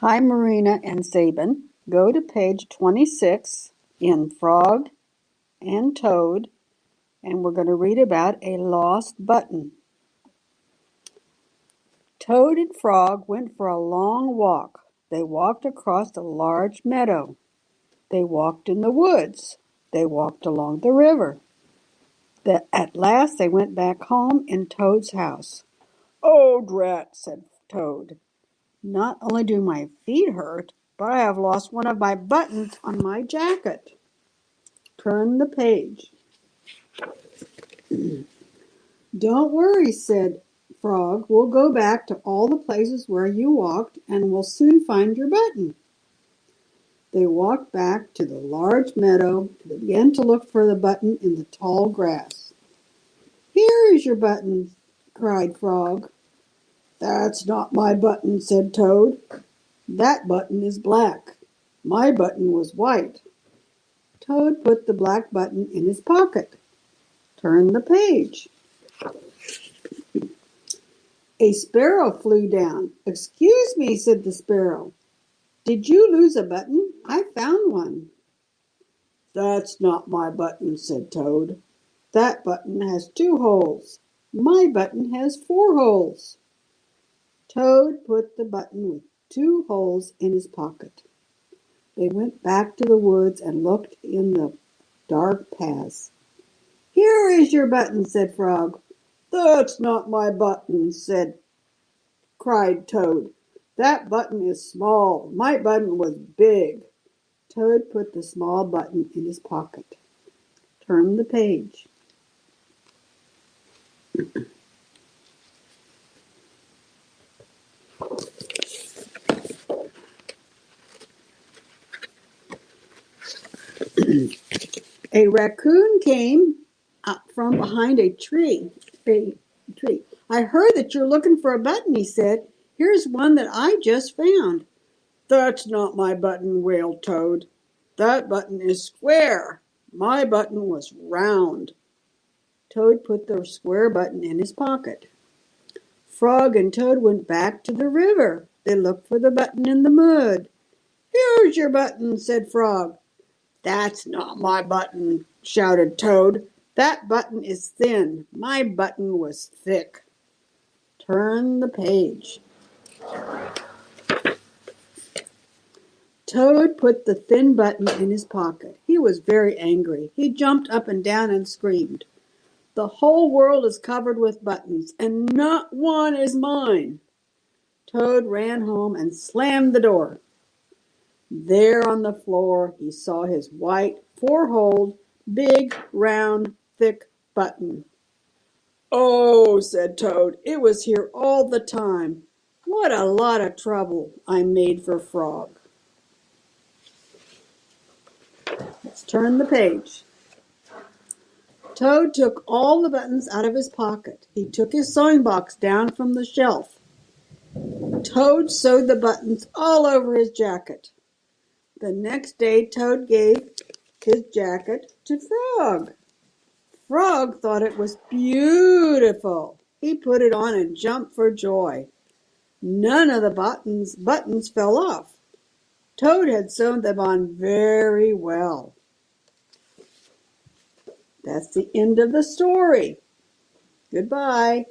Hi, Marina and Sabin. Go to page 26 in Frog and Toad, and we're going to read about a lost button. Toad and Frog went for a long walk. They walked across a large meadow. They walked in the woods. They walked along the river. At last they went back home in Toad's house. "Oh, drat," said Toad. "Not only do my feet hurt, but I have lost one of my buttons on my jacket." Turn the page. "Don't worry," said Frog. "We'll go back to all the places where you walked, and we'll soon find your button." They walked back to the large meadow. They began to look for the button in the tall grass. "Here is your button," cried Frog. "That's not my button," said Toad. "That button is black. My button was white." Toad put the black button in his pocket. Turn the page. A sparrow flew down. "Excuse me," said the sparrow. "Did you lose a button? I found one." "That's not my button," said Toad. "That button has 2 holes. My button has 4 holes." Toad put the button with 2 holes in his pocket. They went back to the woods and looked in the dark paths. "Here is your button," said Frog. "That's not my button," cried Toad. "That button is small. My button was big." Toad put the small button in his pocket. Turn the page. A raccoon came up from behind a tree. "I heard that you're looking for a button," he said. "Here's one that I just found." "That's not my button," wailed Toad. "That button is square. My button was round." Toad put the square button in his pocket. Frog and Toad went back to the river. They looked for the button in the mud. "Here's your button," said Frog. "That's not my button," shouted Toad. "That button is thin. My button was thick." Turn the page. Toad put the thin button in his pocket. He was very angry. He jumped up and down and screamed, "The whole world is covered with buttons, and not one is mine." Toad ran home and slammed the door. There on the floor he saw his white, 4-holed, big, round, thick button. "Oh," said Toad, "it was here all the time. What a lot of trouble I made for Frog." Let's turn the page. Toad took all the buttons out of his pocket. He took his sewing box down from the shelf. Toad sewed the buttons all over his jacket. The next day Toad gave his jacket to Frog. Frog thought it was beautiful. He put it on and jumped for joy. None of the buttons fell off. Toad had sewn them on very well. That's the end of the story. Goodbye.